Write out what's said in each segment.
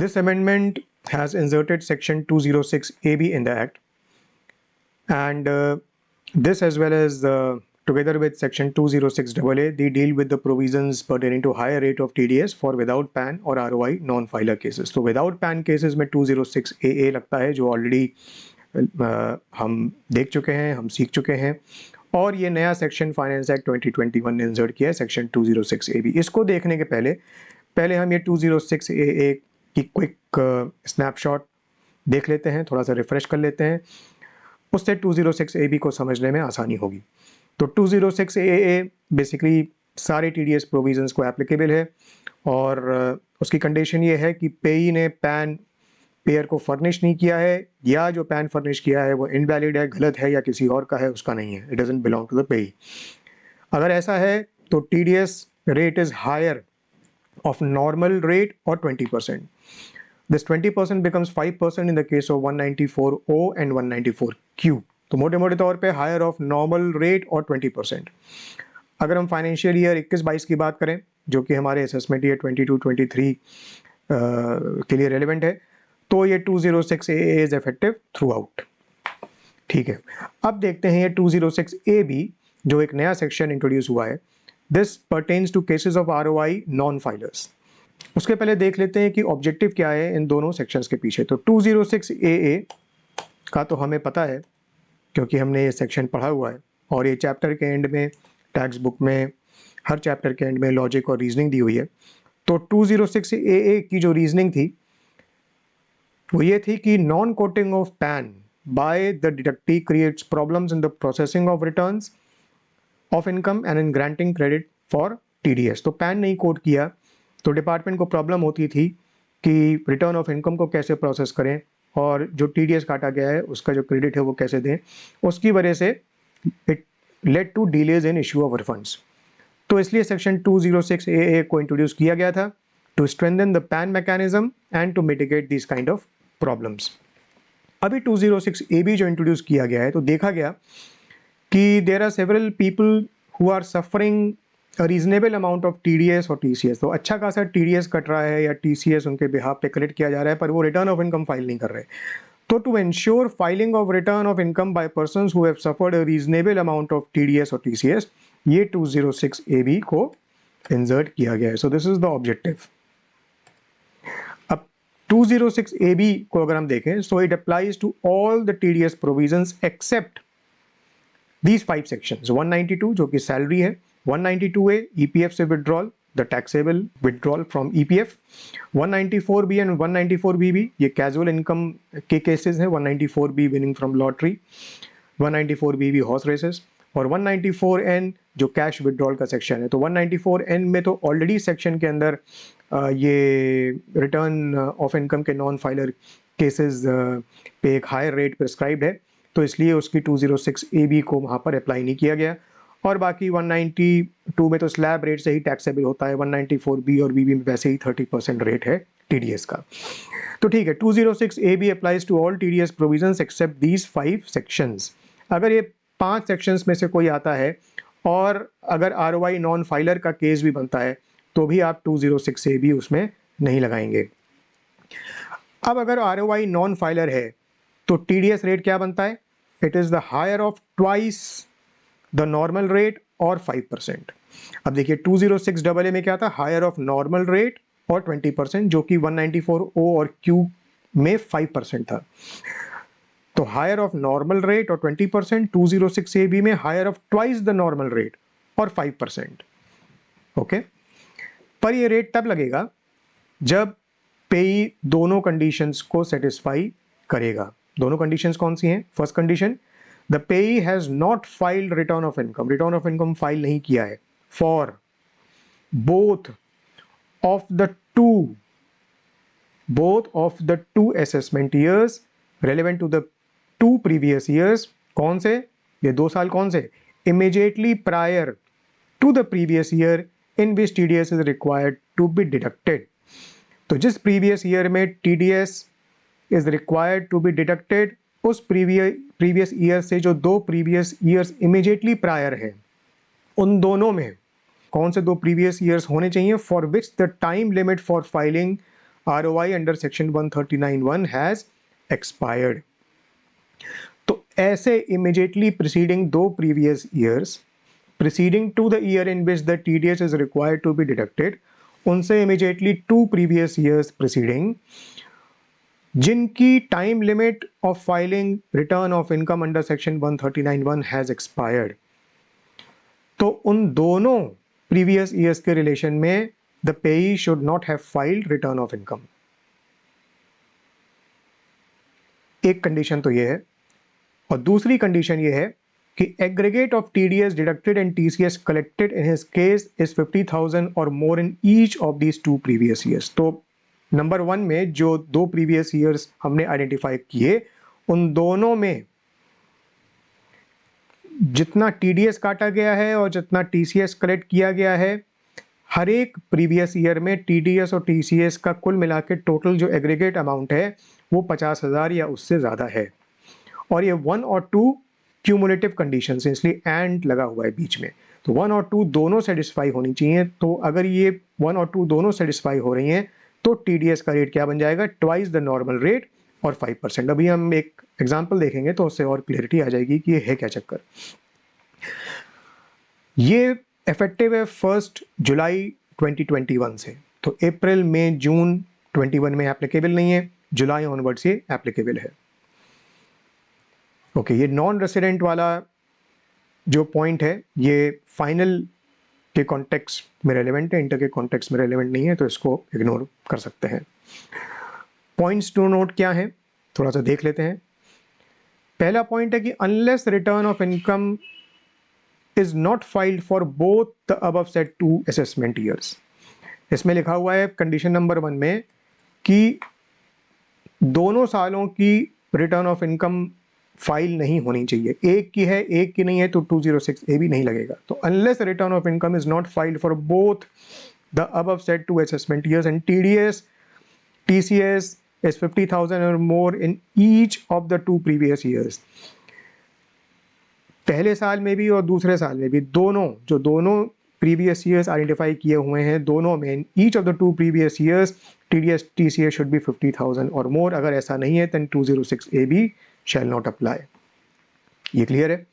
This amendment has inserted section 206AB in the Act, and this as well as together with section 206AA, they deal with the provisions pertaining to higher rate of TDS for without PAN or ROI non-filer cases. तो without PAN cases में 206AA लगता है, जो already हम देख चुके हैं, हम सीख चुके हैं, और ये नया सेक्शन फाइनेंस एक्ट 2021 ने इंसर्ट किया है सेक्शन 206AB। इसको देखने के पहले हम ये 206AA की क्विक स्नैपशॉट देख लेते हैं, थोड़ा सा रिफ्रेश कर लेते हैं, उससे 206AB को समझने में आसानी होगी। तो 206AA बेसिकली सारे TDS प्रोविजंस को एप्लीकेबल है, और उसकी कंडीशन ये है कि पेई ने पैन पेयर को फर्निश नहीं किया है, या जो पैन फर्निश किया है वो इनवैलिड है, गलत है, या किसी और का है, उसका नहीं है, it doesn't belong to the payee. अगर ऐसा है तो TDS rate is higher of normal rate or 20%. This 20% becomes 5% in the case of 194O and 194Q. तो मोटे मोटे तौर पे हायर ऑफ नॉर्मल रेट और 20%। अगर हम फाइनेंशियल ईयर 21-22 की बात करें, जो कि हमारे असेसमेंट ईयर 22-23 के लिए रेलिवेंट है, तो ये 206AA is effective through out. ठीक है, अब देखते हैं ये 206AB जो एक नया सेक्शन इंट्रोड्यूस हुआ है। This pertains to cases of ROI non-filers. उसके पहले देख लेते हैं कि ऑब्जेक्टिव क्या है इन दोनों सेक्शंस के पीछे। तो 206AA का तो हमें पता है, क्योंकि हमने ये सेक्शन पढ़ा हुआ है, और ये चैप्टर के एंड में, टैक्स बुक में हर चैप्टर के एंड में लॉजिक और रीजनिंग दी हुई है। तो 206AA की जो रीजनिंग थी वो ये थी कि non coating of pan by the deductee creates problems in the processing of returns of income and in granting credit for TDS। तो पैन नहीं कोड किया तो डिपार्टमेंट को प्रॉब्लम होती थी कि रिटर्न ऑफ इनकम को कैसे प्रोसेस करें, और जो TDS काटा गया है उसका जो क्रेडिट है वो कैसे दें। उसकी वजह से it led to delays in issue of refunds. तो इसलिए सेक्शन 206AA को इंट्रोड्यूस किया गया था to strengthen the PAN mechanism and to mitigate this kind of problems. अभी 206AB जो इंट्रोड्यूस किया गया है, तो देखा गया कि there are several people who are suffering a reasonable amount of TDS और TCS। तो अच्छा खासा TDS कट रहा है या TCS उनके बिहाफ पे कलेक्ट किया जा रहा है, पर वो रिटर्न ऑफ इनकम फाइल नहीं कर रहे। तो to ensure filing of return of income by persons who have suffered a reasonable amount of TDS और TCS, ये 206AB को इंसर्ट किया गया है। So this is the objective. अब 206AB को अगर हम देखें, so it applies to all the TDS provisions except These 5 sections। 192 जो कि सैलरी है, 192A EPF से withdrawal, the taxable withdrawal from EPF, 194B and 194B भी ये कैजुअल इनकम के केसेस हैं, 194B winning from lottery, 194B भी horse races, और 194N जो कैश विड्रॉल का सेक्शन है। तो 194N में तो ऑलरेडी सेक्शन के अंदर ये रिटर्न ऑफ इनकम के नॉन फाइलर केसेस पे एक हायर रेट प्रिस्क्राइब्ड है, तो इसलिए उसकी 206AB को वहाँ पर अप्लाई नहीं किया गया। और बाकी 192 में तो स्लैब रेट से ही टैक्सेबल होता है, 194B और BB में वैसे ही 30% रेट है TDS का। तो ठीक है, 206AB applies to all TDS provisions except these 5 sections. अगर ये 5 सेक्शंस में से कोई आता है और अगर ROI नॉन फाइलर का केस भी बनता है, तो भी आप 206AB उसमें नहीं लगाएंगे। अब अगर ROI नॉन फाइलर है तो TDS रेट क्या बनता है? It is the higher of twice the normal rate और 5%। अब देखिए 206AA में क्या था? हायर ऑफ नॉर्मल रेट और 20%, जो कि 194O और Q में 5% था। तो हायर ऑफ नॉर्मल रेट और 20%, 206AB में higher of twice the normal rate और 5%। ओके, पर ये रेट तब लगेगा जब पेई दोनों कंडीशंस को सेटिस्फाई करेगा। दोनों कंडीशंस कौन सी हैं? First condition, the payee has not filed return of income, return of income file नहीं किया है for both of the two assessment years relevant to the 2 previous years. कौन से? ये 2 साल कौन से? Immediately prior to the previous year in which TDS is required to be deducted. तो जिस प्रीवियस ईयर में TDS is required to be deducted, उस प्रीवियस ईयर से जो 2 प्रीवियस ईयर्स इमीडिएटली प्रायर है, उन दोनों में कौन से 2 प्रीवियस ईयर्स होने चाहिए? For which the time limit for filing ROI under section 139(1) has expired. तो ऐसे immediately preceding दो previous years preceding to the year in which the TDS is required to be deducted, उनसे immediately 2 previous years preceding जिनकी time limit of filing return of income under section 139(1) has expired, तो उन दोनों previous years के relation में the payee should not have filed return of income. एक condition तो ये है, और दूसरी कंडीशन ये है कि aggregate of TDS deducted and TCS collected in his case is 50,000 और more in each of these 2 previous years. तो नंबर 1 में जो 2 प्रीवियस ईयर्स हमने आइडेंटिफाई किए, उन दोनों में जितना टीडीएस काटा गया है और जितना टीसीएस कलेक्ट किया गया है, हर एक प्रीवियस ईयर में टीडीएस और टीसीएस का कुल मिला के टोटल जो एग्रीगेट अमाउंट है वो 50,000 या उससे ज़्यादा है। और ये 1 और 2 क्यूमुलेटिव कंडीशंस हैं, इसलिए एंड लगा हुआ है बीच में। तो 1 और 2 दोनों सेटिस्फाई होनी चाहिए। तो अगर ये 1 और 2 दोनों सेटिस्फाई हो रही हैं तो टीडीएस का रेट क्या बन जाएगा, ट्वाइस द नॉर्मल रेट और 5%। अभी हम एक एग्जांपल देखेंगे तो उससे और क्लियरिटी आ जाएगी कि ये है क्या चक्कर। ये इफेक्टिव है 1 जुलाई 2021 से, तो अप्रैल मई जून 21 में एप्लीकेबल नहीं है, जुलाई ऑनवर्ड से एप्लीकेबल है। ओके, ये नॉन रेसिडेंट वाला जो पॉइंट है ये फाइनल के कॉन्टेक्स्ट में रेलेवेंट है, इंटर के कॉन्टेक्स्ट में रेलेवेंट नहीं है, तो इसको इग्नोर कर सकते हैं। पॉइंट्स टू नोट क्या है, थोड़ा सा देख लेते हैं। पहला पॉइंट है कि unless return of income is not filed for both the above set 2 assessment years. इसमें लिखा हुआ है कंडीशन नंबर 1 में कि दोनों सालों की रिटर्न ऑफ इनकम फाइल नहीं होनी चाहिए, एक की है एक की नहीं है, तो 206A भी नहीं लगेगा। तो unless return of income is not filed for both the above set 2 assessment years and TDS TCS is 50,000 or more in each of the 2 previous years, पहले साल में भी और दूसरे साल में भी दोनों प्रीवियस ईयर्स आइडेंटिफाई किए हुए हैं, दोनों में each of the 2 previous years TDS TCS should be 50,000 और मोर। अगर ऐसा नहीं है then 206AB shall not apply. ये क्लियर है।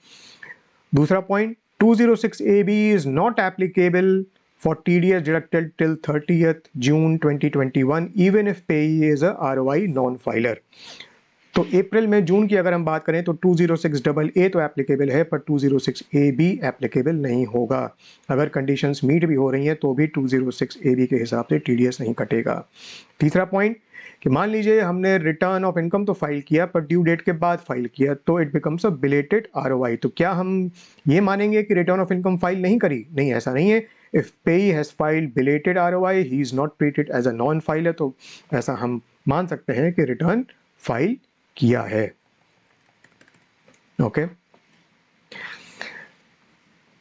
दूसरा point, 206AB is not applicable for TDS deducted till 30th June 2021 even if payee is a ROI non-filer। तो अप्रैल में जून की अगर हम बात करें तो 206AA तो एप्लीकेबल है, पर 206AB एप्लीकेबल नहीं होगा। अगर कंडीशंस मीट भी हो रही हैं तो भी 206AB के हिसाब से TDS नहीं कटेगा। तीसरा पॉइंट कि मान लीजिए हमने रिटर्न ऑफ इनकम तो फाइल किया पर ड्यू डेट के बाद फाइल किया, तो it becomes a belated ROI। तो क्या हम ये मानेंगे कि रिटर्न ऑफ इनकम फाइल नहीं करी? नहीं, ऐसा नहीं है। If payee has filed belated ROI he is not treated as a non filer, तो ऐसा हम मान सकते हैं कि रिटर्न फाइल किया है। ओके,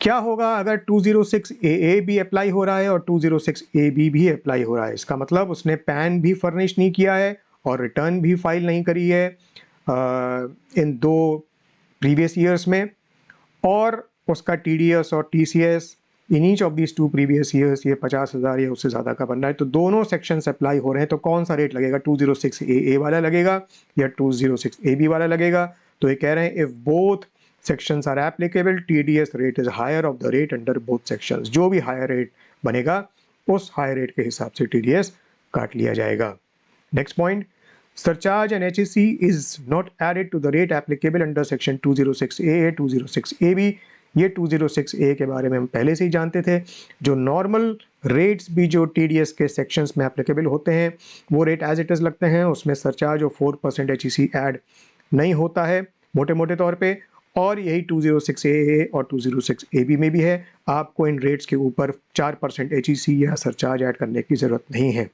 क्या होगा अगर 206AA भी अप्लाई हो रहा है और 206AB भी अप्लाई हो रहा है? इसका मतलब उसने पैन भी फर्निश नहीं किया है और रिटर्न भी फाइल नहीं करी है इन 2 प्रीवियस ईयर्स में, और उसका TDS और TCS in each of these 2 previous years ये 50,000 या उससे ज़्यादा का बन रहा है। तो दोनों सेक्शंस अप्लाई हो रहे हैं, तो कौन सा रेट लगेगा? 206AA वाला लगेगा या 206AB वाला लगेगा? तो ये कह रहे हैं if both sections are applicable, TDS rate is higher of the rate under both sections। जो भी हायर रेट बनेगा उस हायर रेट के हिसाब से TDS काट लिया जाएगा। Next point, surcharge and HEC is not added to the rate applicable under section 206AA 206AB। ये 206A के बारे में हम पहले से ही जानते थे। जो नॉर्मल रेट्स भी जो TDS के सेक्शंस में एप्लीकेबल होते हैं वो रेट एज इट इज लगते हैं, उसमें सरचार्ज और 4% HEC ऐड नहीं होता है मोटे मोटे तौर पे, और यही 206AA और 206AB में भी है। आपको इन रेट्स के ऊपर 4% HEC या सरचार्ज ऐड करने की ज़रूरत नहीं है।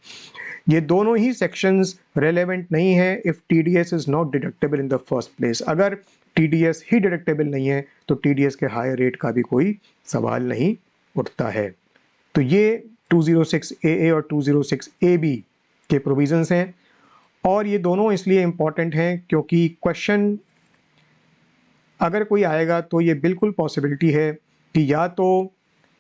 ये दोनों ही सेक्शंस रेलेवेंट नहीं है if TDS is not deductible in the first place. अगर TDS ही डिडक्टेबल नहीं है तो TDS के हायर रेट का भी कोई सवाल नहीं उठता है। तो ये 206AA और 206AB के प्रोविजंस हैं, और ये दोनों इसलिए इम्पॉर्टेंट हैं क्योंकि क्वेश्चन अगर कोई आएगा तो ये बिल्कुल पॉसिबिलिटी है कि या तो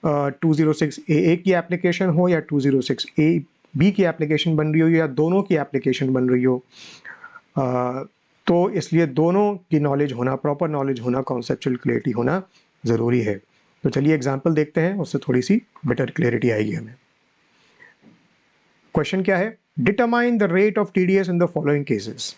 206AA की एप्लीकेशन हो या 206A बी की एप्लीकेशन बन रही हो या दोनों की एप्लीकेशन बन रही हो, तो इसलिए दोनों की नॉलेज होना, प्रॉपर नॉलेज होना, कॉन्सेप्चुअल क्लियरिटी होना ज़रूरी है। तो चलिए एग्जाम्पल देखते हैं, उससे थोड़ी सी बेटर क्लियरिटी आएगी हमें। क्वेश्चन क्या है? Determine the rate of TDS in the following cases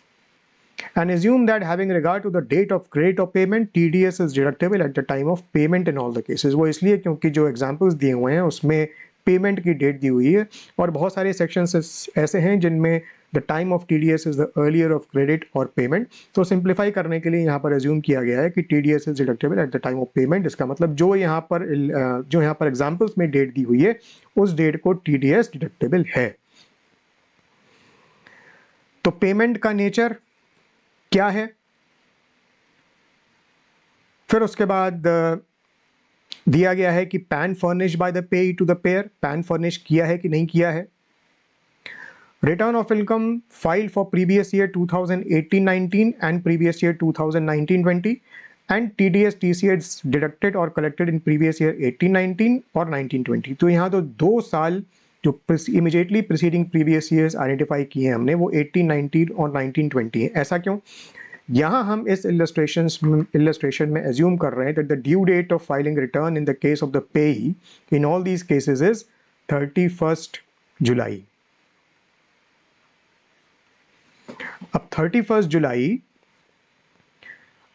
and assume that having regard to the date of credit or payment, TDS is deductible at the time of payment in all the cases। वो इसलिए क्योंकि जो examples दिए हुए हैं उसमें payment की date दी हुई है, और बहुत सारे सेक्शंस ऐसे हैं जिनमें the time of TDS is the earlier of credit और पेमेंट। तो सिंप्लीफाई करने के लिए यहाँ पर एज्यूम किया गया है कि TDS is deductible at the time of payment. इसका मतलब जो यहाँ पर एग्जाम्पल्स में डेट दी हुई है उस डेट को TDS डिडक्टेबल है। तो पेमेंट का नेचर क्या है, फिर उसके बाद दिया गया है कि PAN furnish by the payee to the payer, PAN furnish किया है कि नहीं किया है। Return of income file for previous year 2018-19 and previous year 2019-20 and TDS TCS deducted और कलेक्टेड इन प्रीवियस ईयर 18-19 और 19-20। तो यहाँ तो 2 साल जो immediately preceding previous years identify किए हैं हमने, वो 18-19 और 19-20 है। ऐसा क्यों? यहाँ हम इस इलस्ट्रेशन में एज्यूम कर रहे हैं that the due date of filing return in the case of the payee in all these cases is 31 July. अब 31 जुलाई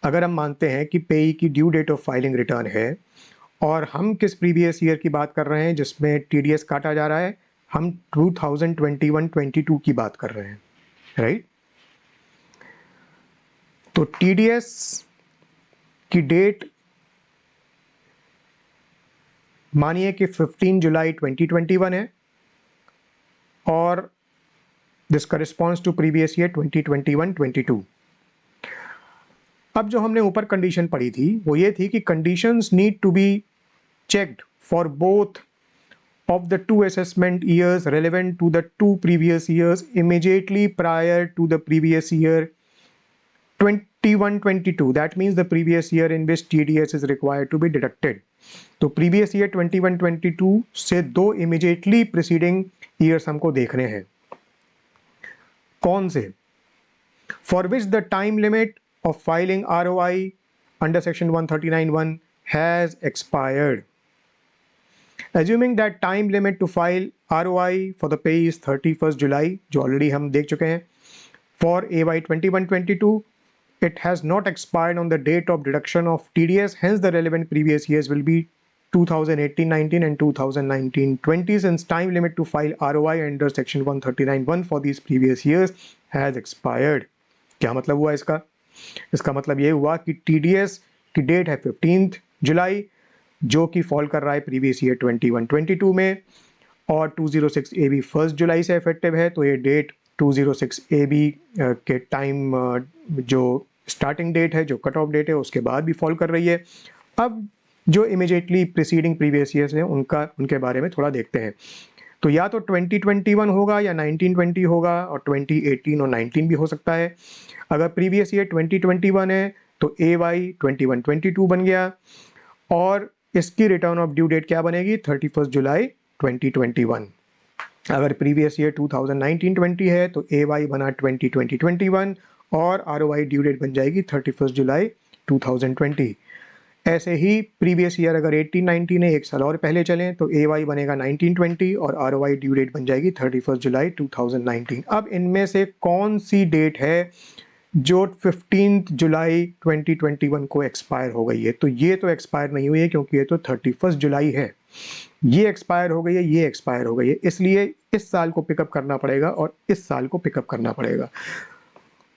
अगर हम मानते हैं कि पेई की due date of filing return है, और हम किस प्रीवियस ईयर की बात कर रहे हैं जिसमें TDS काटा जा रहा है, हम 2021-22 की बात कर रहे हैं, राइट? तो TDS की डेट मानिए कि 15 जुलाई 2021 है, और दिस करिस्पॉन्ड्स टू प्रीवियस ईयर 2021-22। अब जो हमने ऊपर कंडीशन पढ़ी थी वो ये थी कि conditions need to be checked for both of the 2 assessment years relevant to the 2 previous years immediately prior to the previous year 21-22। That means the previous year in which TDS is required to be deducted। तो previous year 21-22 से 2 immediately preceding years हमको देखने हैं। कौन से? For which the time limit of filing ROI under section 139(1) has expired। Assuming that time limit to file ROI for the pay is 31st July, जो already हम देख चुके हैं, for AY 21-22, it has not expired on the date of deduction of TDS, hence the relevant previous years will be 2018-19 and 2019-20, since time limit to file ROI under section 139(1) for these previous years has expired। क्या मतलब हुआ इसका? इसका मतलब ये हुआ कि TDS की डेट है 15 जुलाई, जो कि फॉल कर रहा है प्रीवियस ईयर 21-22 में, और 206 AB 1 जुलाई से इफेक्टिव है। तो ये डेट 206 AB के टाइम जो स्टार्टिंग डेट है, जो कट ऑफ डेट है, उसके बाद भी फॉल कर रही है। अब जो इमीडिएटली प्रीसीडिंग प्रीवियस ईयर्स हैं उनके बारे में थोड़ा देखते हैं। तो या तो 2021 होगा या 1920 होगा, और 2018 और 19 भी हो सकता है। अगर प्रीवियस ईयर 2021 है तो AY 21-22 बन गया, और इसकी रिटर्न ऑफ ड्यू डेट क्या बनेगी? 31 जुलाई 2021। अगर प्रीवियस ईयर 2019-20 है तो AY बना 2020-21 और ROI ड्यू डेट बन जाएगी 31 जुलाई 2020। ऐसे ही प्रीवियस ईयर अगर 18-19 है, 1 साल और पहले चलें, तो AY बनेगा 19-20 और ROI ड्यू डेट बन जाएगी 31 जुलाई 2019। अब इनमें से कौन सी डेट है जो 15 जुलाई 2021 को एक्सपायर हो गई है? तो ये तो एक्सपायर नहीं हुई है क्योंकि ये तो 31 जुलाई है। ये एक्सपायर हो गई है, ये एक्सपायर हो गई है, इसलिए इस साल को पिकअप करना पड़ेगा और इस साल को पिकअप करना पड़ेगा।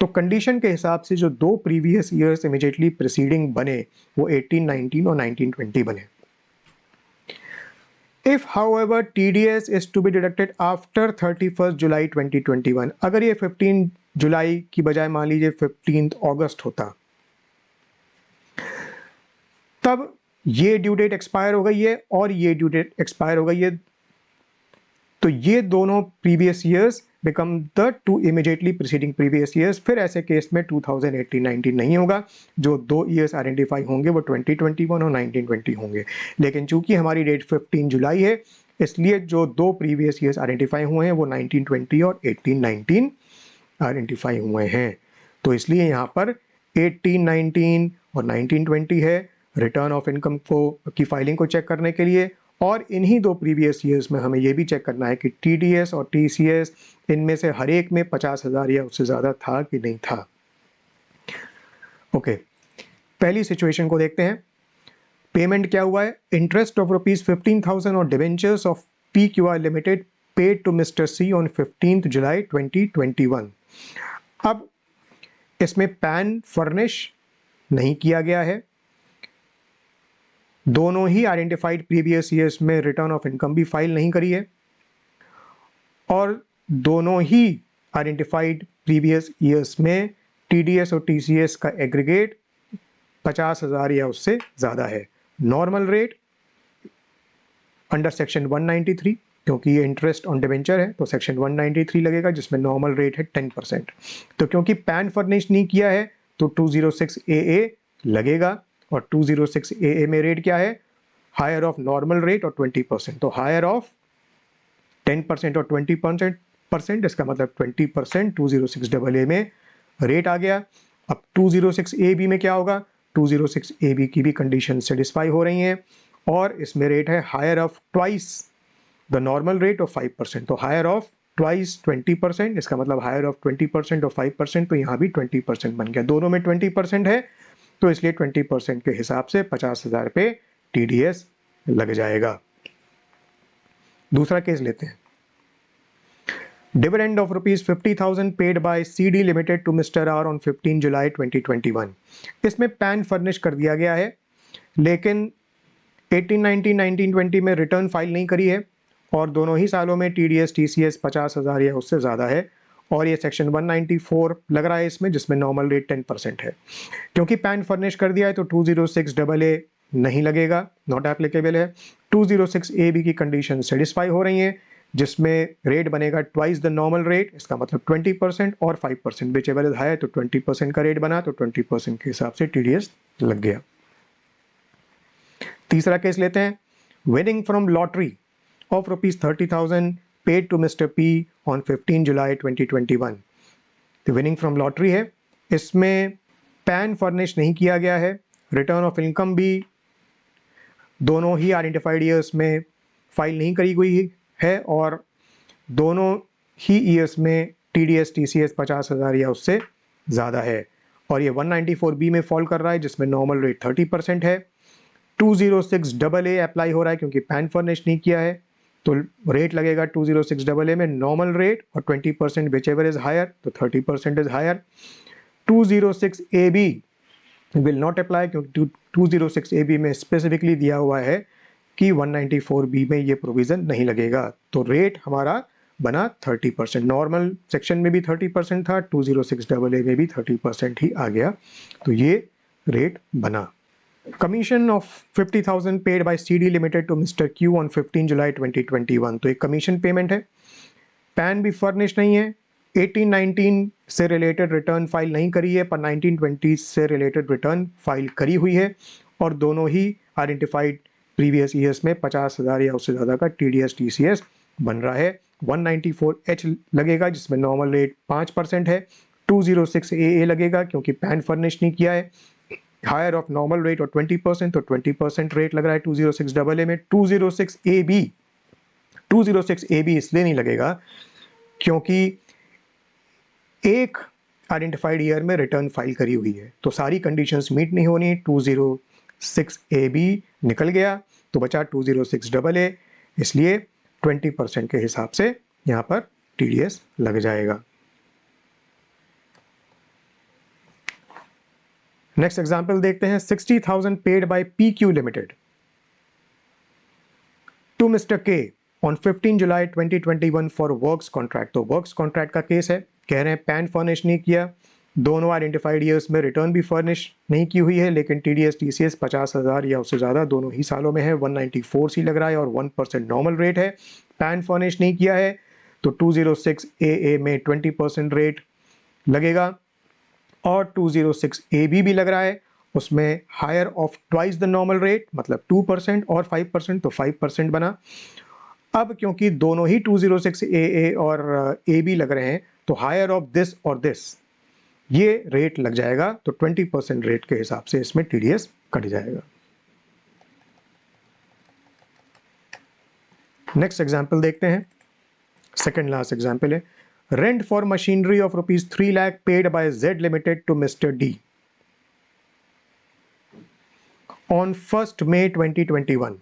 तो कंडीशन के हिसाब से जो 2 प्रीवियस ईयर्स इमीडिएटली प्रीसीडिंग बने वो 18-19 और 19-20 बने। If however TDS is to be deducted after 31st July 2021, अगर ये 15 जुलाई की बजाय मान लीजिए 15 अगस्त होता, तब ये ड्यू डेट एक्सपायर हो गई है और ये ड्यू डेट एक्सपायर हो गई है, तो ये दोनों previous years become the 2 immediately preceding previous years. फिर ऐसे केस में 2018-19 नहीं होगा, जो 2 ईयर्स आइडेंटिफाई होंगे वो 2021 और 1920 होंगे। लेकिन चूंकि हमारी डेट 15 जुलाई है, इसलिए जो दो प्रीवियस ईयर्स आइडेंटिफाई हुए हैं वो 1920 और 1819 आइडेंटिफाई हुए हैं। तो इसलिए यहाँ पर 1819 और 1920 है रिटर्न ऑफ इनकम को की फाइलिंग को चेक करने के लिए, और इन्हीं दो प्रीवियस ईयर्स में हमें ये भी चेक करना है कि TDS और TCS इनमें से हर एक में 50,000 या उससे ज़्यादा था कि नहीं था। ओके, पहली सिचुएशन को देखते हैं। पेमेंट क्या हुआ है, इंटरेस्ट ऑफ ₹15,000 और debentures of PQR limited paid to mister C on 15 July 2021। अब इसमें पैन फर्निश नहीं किया गया है, दोनों ही आइडेंटिफाइड प्रीवियस ईयर्स में रिटर्न ऑफ इनकम भी फाइल नहीं करी है, और दोनों ही आइडेंटिफाइड प्रीवियस ईयर्स में TDS और TCS का एग्रीगेट 50,000 या उससे ज़्यादा है। नॉर्मल रेट अंडर सेक्शन 193, क्योंकि ये इंटरेस्ट ऑन डिवेंचर है तो सेक्शन 193 लगेगा, जिसमें नॉर्मल रेट है 10%। तो क्योंकि पैन फर्निश नहीं किया है तो 206 AA लगेगा, और 206 AA में रेट क्या है, हायर ऑफ नॉर्मल रेट और 20%। तो हायर ऑफ 10% और 20%, इसका मतलब 20% 206 AA में रेट आ गया। अब 206 AB में क्या होगा, 206 AB की भी कंडीशन सेटिस्फाई हो रही हैं, और इसमें रेट है higher of twice the normal rate of 5%। तो हायर ऑफ ट्वाइस 20%, इसका मतलब हायर ऑफ 20% और 5%, तो यहाँ भी 20% बन गया। दोनों में 20% है, तो इसलिए 20% के हिसाब से 50,000 पे TDS लग जाएगा। दूसरा केस लेते हैं। Dividend of ₹50,000 paid by CD limited to mister R on 15 July 2021। इसमें पैन फर्निश कर दिया गया है, लेकिन 1819 1920 में रिटर्न फाइल नहीं करी है, और दोनों ही सालों में TDS TCS 50,000 या उससे ज़्यादा है, और ये सेक्शन 194 लग रहा है इसमें, जिसमें नॉर्मल रेट 10% है। क्योंकि पैन फर्निश कर दिया है तो 206 AA नहीं लगेगा, नॉट एप्लीकेबल है। 206 AB की कंडीशन सेटिस्फाई हो रही है, जिसमें रेट बनेगा ट्वाइस द नॉर्मल रेट, इसका मतलब 20% और 5%, विच एवर इज हायर, तो 20% का रेट बना, तो 20% के हिसाब से TDS लग गया। तीसरा केस लेते हैं। Winning from lottery of ₹30,000 paid to mister P on 15 July 2021। तो विनिंग फ्रॉम लॉटरी है, इसमें पैन फर्निश नहीं किया गया है, रिटर्न ऑफ इनकम भी दोनों ही आइडेंटिफाइड ईयर्स में फाइल नहीं करी हुई है, और दोनों ही ईयर्स में TDS TCS 50,000 या उससे ज़्यादा है, और ये 194B में फॉल कर रहा है, जिसमें नॉर्मल रेट 30% है। 206 AA अप्लाई हो रहा है क्योंकि पैन फर्निश नहीं किया है, तो रेट लगेगा 206 AA में नॉर्मल रेट और 20% विच एवर इज हायर, तो 30% is higher. 206 AB will not apply, क्योंकि 206 AB में स्पेसिफिकली दिया हुआ है कि 194B में ये प्रोविज़न नहीं लगेगा, तो रेट हमारा बना 30%। नॉर्मल सेक्शन में भी 30% था, 206 AA में भी 30% ही आ गया, तो ये रेट बना। Commission of 50,000 paid by CD limited to mister Q on 15 July 2021। तो एक कमीशन पेमेंट है, पैन भी फर्निश नहीं है, 1819 से रिलेटेड रिटर्न फाइल नहीं करी है, पर 1920 से रिलेटेड रिटर्न फाइल करी हुई है, और दोनों ही आइडेंटिफाइड प्रीवियस ईयर्स में 50,000 या उससे ज़्यादा का TDS TCS बन रहा है। 194H लगेगा, जिसमें नॉर्मल रेट 5% है। 206 AA लगेगा क्योंकि पैन फर्निश नहीं किया है, हायर ऑफ नॉर्मल रेट और 20%, तो 20% रेट लग रहा है 206 AA में। 206 AB इसलिए नहीं लगेगा क्योंकि एक आइडेंटिफाइड ईयर में रिटर्न फाइल करी हुई है, तो सारी कंडीशंस मीट नहीं होनी। 206 AB निकल गया, तो बचा 206 AA, इसलिए 20% के हिसाब से यहाँ पर TDS लग जाएगा। नेक्स्ट एग्जाम्पल देखते हैं। 60,000 paid by PQ limited to mister K on 15 July 2021 for works contract. तो वर्क्स कॉन्ट्रैक्ट का केस है, कह रहे हैं पैन फर्निश नहीं किया, दोनों आइडेंटिफाइड ईयर्स में रिटर्न भी फर्निश नहीं की हुई है, लेकिन TDS TCS 50,000 या उससे ज़्यादा दोनों ही सालों में है। 194C लग रहा है और 1% नॉर्मल रेट है। पैन फर्निश नहीं किया है तो 206 AA में 20% रेट लगेगा, और 206 AB भी लग रहा है, उसमें higher of twice the normal rate, मतलब 2% और 5%, तो 5% बना। अब क्योंकि दोनों ही 206 AA और AB लग रहे हैं तो हायर ऑफ दिस और दिस ये रेट लग जाएगा, तो 20% रेट के हिसाब से इसमें TDS कट जाएगा। नेक्स्ट एग्जाम्पल देखते हैं, सेकेंड लास्ट एग्जाम्पल है, rent for machinery of ₹3 lakh paid by Z limited to mister D on 1 May 2021।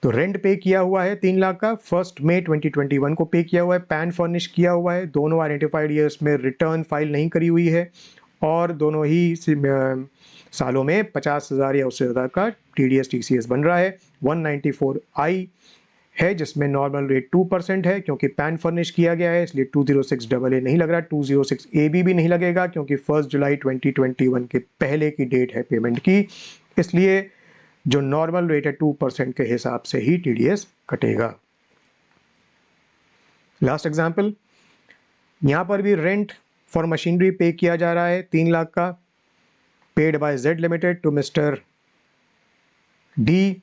तो रेंट पे किया हुआ है 3 लाख का, 1 मई 2021 को पे किया हुआ है, पैन फर्निश किया हुआ है, दोनों आइडेंटिफाइड ईयर्स में रिटर्न फाइल नहीं करी हुई है और दोनों ही सालों में 50,000 या उससे ज़्यादा का TDS TCS बन रहा है। 194I है जिसमें नॉर्मल रेट 2% है, क्योंकि पैन फर्निश किया गया है इसलिए 206 AA नहीं लग रहा, 206 AB भी नहीं लगेगा क्योंकि 1 जुलाई 2021 के पहले की डेट है पेमेंट की, इसलिए जो नॉर्मल रेट है 2% के हिसाब से ही TDS कटेगा। लास्ट एग्जाम्पल, यहाँ पर भी रेंट फॉर मशीनरी पे किया जा रहा है 3 लाख का, paid by Z limited to mister D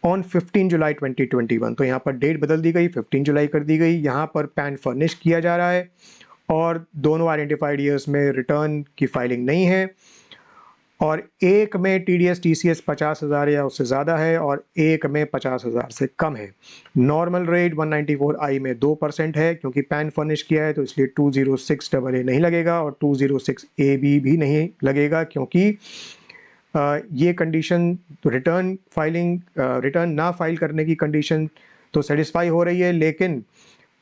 on 15 July 2021। तो यहाँ पर डेट बदल दी गई, 15 जुलाई कर दी गई, यहाँ पर पैन फर्निश किया जा रहा है और दोनों आइडेंटिफाइड ईयर्स में रिटर्न की फाइलिंग नहीं है, और एक में TDS TCS 50,000 या उससे ज़्यादा है और एक में 50,000 से कम है। नॉर्मल रेट 194I में 2% है, क्योंकि पैन फर्निश किया है तो इसलिए 206 AA नहीं लगेगा और 206 AB भी नहीं लगेगा, क्योंकि ये कंडीशन तो रिटर्न ना फाइल करने की कंडीशन तो सेटिस्फाई हो रही है, लेकिन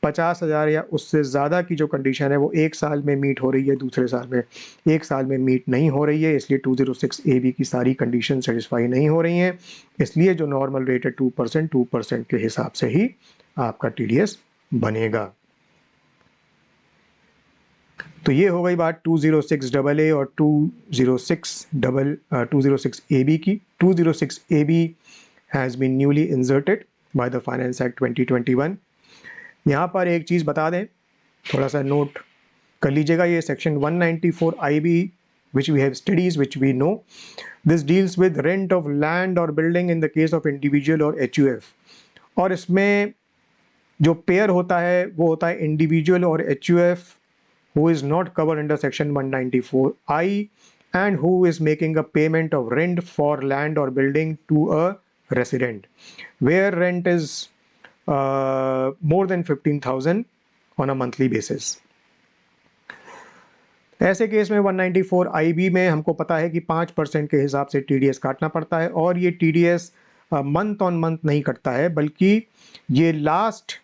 50,000 या उससे ज़्यादा की जो कंडीशन है वो एक साल में मीट हो रही है, दूसरे साल में एक साल में मीट नहीं हो रही है, इसलिए 206 AB की सारी कंडीशन सेटिस्फाई नहीं हो रही हैं, इसलिए जो नॉर्मल रेट है 2% के हिसाब से ही आपका TDS बनेगा। तो ये हो गई बात 206 AA और 206 AB की। 206 AB has been newly inserted by the finance act 2021। यहाँ पर एक चीज़ बता दें, थोड़ा सा नोट कर लीजिएगा, ये section 194IB which we have studies which we know, this deals with rent of land or building in the case of individual or HUF, और इसमें जो पेयर होता है वो होता है इंडिविजुअल और HUF who is not covered under section 194I and who is making a payment of rent for land or building to a resident where rent is more than 15,000 on a monthly basis। ऐसे case में 194IB में हमको पता है कि 5% के हिसाब से TDS काटना पड़ता है, और ये TDS मंथ ऑन मंथ नहीं कटता है, बल्कि ये लास्ट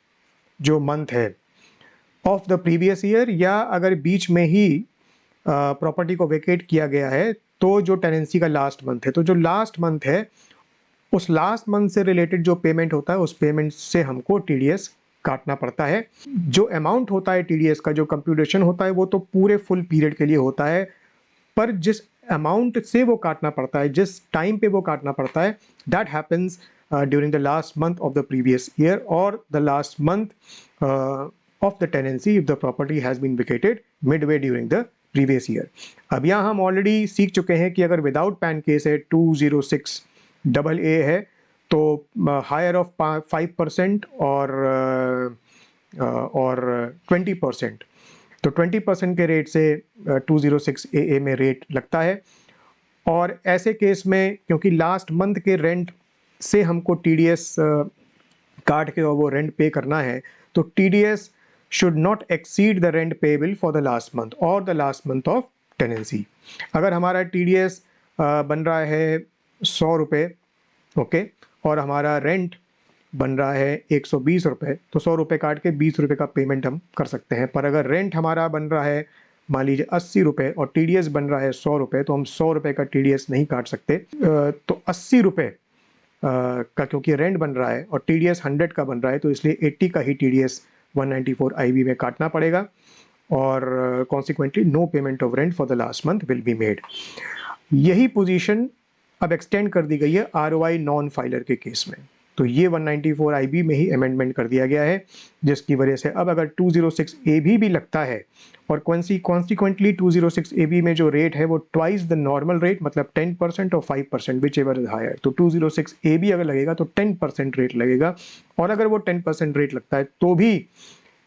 जो मंथ है ऑफ द प्रीवियस ईयर, या अगर बीच में ही प्रॉपर्टी को वेकेट किया गया है तो जो टेनेंसी का लास्ट मंथ है, तो जो लास्ट मंथ है उस लास्ट मंथ से रिलेटेड जो पेमेंट होता है उस पेमेंट से हमको TDS काटना पड़ता है। जो अमाउंट होता है TDS का, जो कंप्यूटेशन होता है वो तो पूरे फुल पीरियड के लिए होता है, पर जिस अमाउंट से वो काटना पड़ता है, जिस टाइम पे वो काटना पड़ता है, that happens during the last month of the previous year और the last month of the tenancy if the property has been vacated midway during the previous year. अब यहाँ हम ऑलरेडी सीख चुके हैं कि अगर विदाउट पैन केस है 206 AA है तो हायर ऑफ 5% और 20%, तो 20% के रेट से 206 AA में रेट लगता है। और ऐसे केस में क्योंकि लास्ट मंथ के रेंट से हमको TDS काट के और वो रेंट पे करना है, तो TDS should not exceed the rent payable for the last month और the last month of tenancy. अगर हमारा TDS बन रहा है 100 रुपये, ओके, और हमारा रेंट बन रहा है 120 रुपये, तो 100 रुपये काट के 20 रुपये का पेमेंट हम कर सकते हैं। पर अगर रेंट हमारा बन रहा है मान लीजिए 80 रुपये और TDS बन रहा है 100 रुपये, तो हम 100 रुपये का TDS नहीं काट सकते। तो 80 रुपये का क्योंकि रेंट बन रहा है और TDS 100 का बन रहा है, तो इसलिए 80 का ही TDS 194IB में काटना पड़ेगा, और consequently no payment of rent for the last month will be made. यही पोजीशन अब एक्सटेंड कर दी गई है ROI नॉन फाइलर के केस में। तो ये 194 IB में ही अमेंडमेंट कर दिया गया है, जिसकी वजह से अब अगर 206 AB भी लगता है और कॉन्सिक्वेंटली 206 AB में जो रेट है वो ट्वाइस द नॉर्मल रेट, मतलब 10% और 5% विच एवर इज हायर। तो 206 AB अगर लगेगा तो 10% रेट लगेगा, और अगर वो 10% रेट लगता है तो भी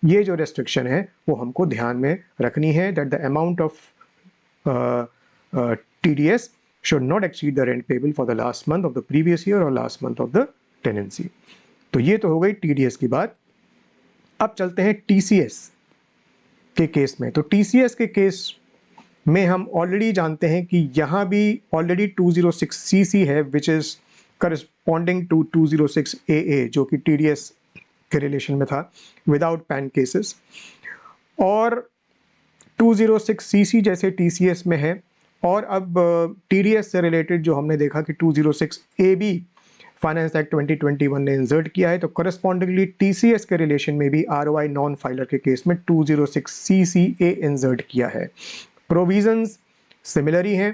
ये जो रेस्ट्रिक्शन है वो हमको ध्यान में रखनी है, that the amount of TDS should not exceed the rent payable for the last month of the previous year or last month of the tenancy। तो ये तो हो गई TDS की बात। अब चलते हैं TCS के केस में। तो TCS के केस में हम ऑलरेडी जानते हैं कि यहाँ भी ऑलरेडी 206 CC है which is corresponding to 206 AA जो कि TDS के रिलेशन में था विदाउट पैन केसेस, और 206 CC जैसे TCS में है। और अब TDS से रिलेटेड जो हमने देखा कि 206 AB फाइनेंस एक्ट 2021 ने इंसर्ट किया है, तो करस्पॉन्डिंगली TCS के रिलेशन में भी ROI नॉन फाइलर के केस में 206 CCA इंसर्ट किया है। प्रोविजंस सिमिलर ही हैं।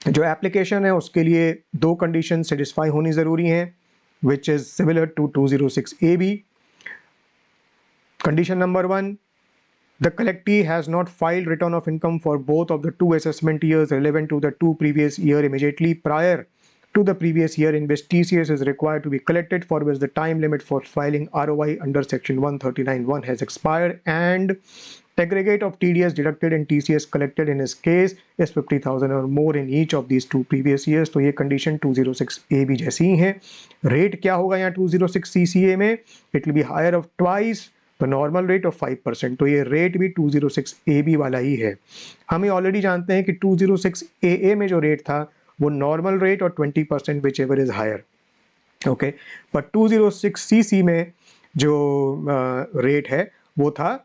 जो एप्लीकेशन है उसके लिए दो कंडीशन सेटिस्फाई होनी ज़रूरी हैं, which is similar to 206 AB। Condition number 1, the collectee has not filed return of income for both of the 2 assessment years relevant to the 2 previous year immediately prior to the previous year in which TCS is required to be collected, for which the time limit for filing ROI under section 139(1) has expired, and aggregate of TDS deducted and TCS collected in his case is 50,000 or more in each of these 2 previous years। तो ये condition 206 AB जैसी ही है। Rate क्या होगा यहाँ 206 CCA में? It will be higher of twice to normal rate of 5%। तो ये रेट भी 206 AB वाला ही है। हम ऑलरेडी जानते हैं कि 206 AA में जो रेट था वो नॉर्मल रेट और 20% whichever is higher, okay. But 206 CC में जो रेट है वो था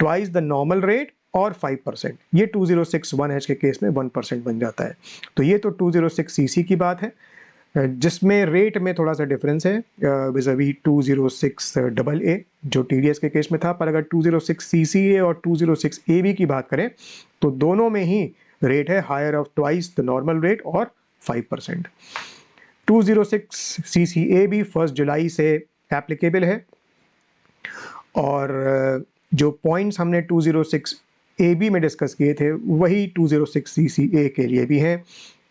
ट्वाइस द नॉर्मल रेट और 5%। ये 206 1H के केस में 1% बन जाता है। तो ये तो 206 CC की बात है, जिसमें रेट में थोड़ा सा डिफरेंस है विज़ावी 206 AA जो TDS के केस में था। पर अगर 206 CCA और 206 AB की बात करें तो दोनों में ही रेट है higher of twice the normal rate और 5%। 206 CCA भी 1 जुलाई से एप्लीकेबल है, और जो पॉइंट्स हमने 206 AB में डिस्कस किए थे वही 206 CCA के लिए भी हैं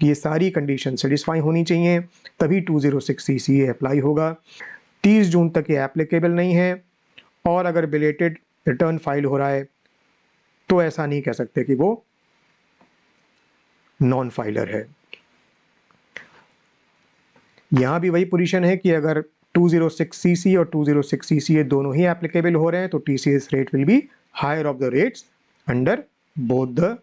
कि ये सारी कंडीशन सेटिस्फाई होनी चाहिए, तभी 206 CCA अप्लाई होगा। 30 जून तक ये एप्लीकेबल नहीं है, और अगर बिलेटेड रिटर्न फाइल हो रहा है तो ऐसा नहीं कह सकते कि वो नॉन फाइलर है। यहाँ भी वही पोजीशन है कि अगर 206 CC और 206 CCA दोनों ही एप्लीकेबल हो रहे हैं तो TCS rate will be higher of the rates under both the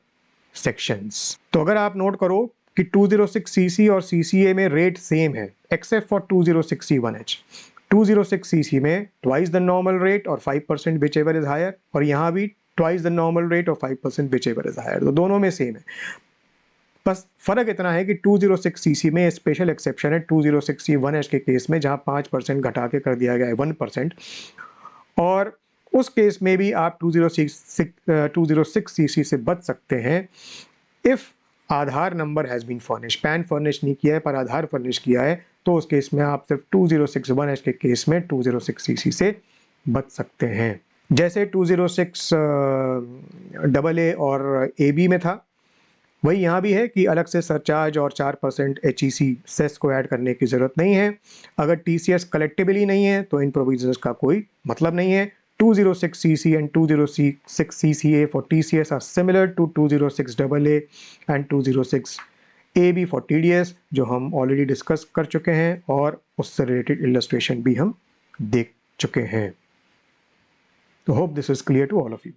sections. तो अगर आप नोट करो कि 206 CC और CCA में रेट सेम है एक्सेप्ट फॉर 206 C1H। 206 CC में ट्वाइस द नॉर्मल रेट और 5% विच एवर इज हायर, और यहाँ भी ट्वाइस द नॉर्मल रेट और 5% विच एवर इज हायर। तो दोनों में सेम है, बस फर्क इतना है कि 206 CC में स्पेशल एक्सेप्शन है 206 C1H के केस में, जहाँ 5% घटा के कर दिया गया है 1%, और उस केस में भी आप 206 CC से बच सकते हैं if Aadhaar number has been furnish. PAN furnish नहीं किया है पर आधार फर्निश किया है, तो उस केस में आप सिर्फ 206 1H के केस में 206 CC से बच सकते हैं। जैसे 206 AA और AB में था, वही यहाँ भी है कि अलग से सरचार्ज और 4% HEC सेस को ऐड करने की ज़रूरत नहीं है। अगर TCS कलेक्टेबल ही नहीं है तो इन प्रोविजंस का कोई मतलब नहीं है। 206 CC and 206 CCA for TCS are similar to 206 AA and 206 AB for TDS, जो हम ऑलरेडी डिस्कस कर चुके हैं और उससे रिलेटेड इलस्ट्रेशन भी हम देख चुके हैं। तो hope this is clear to all of you.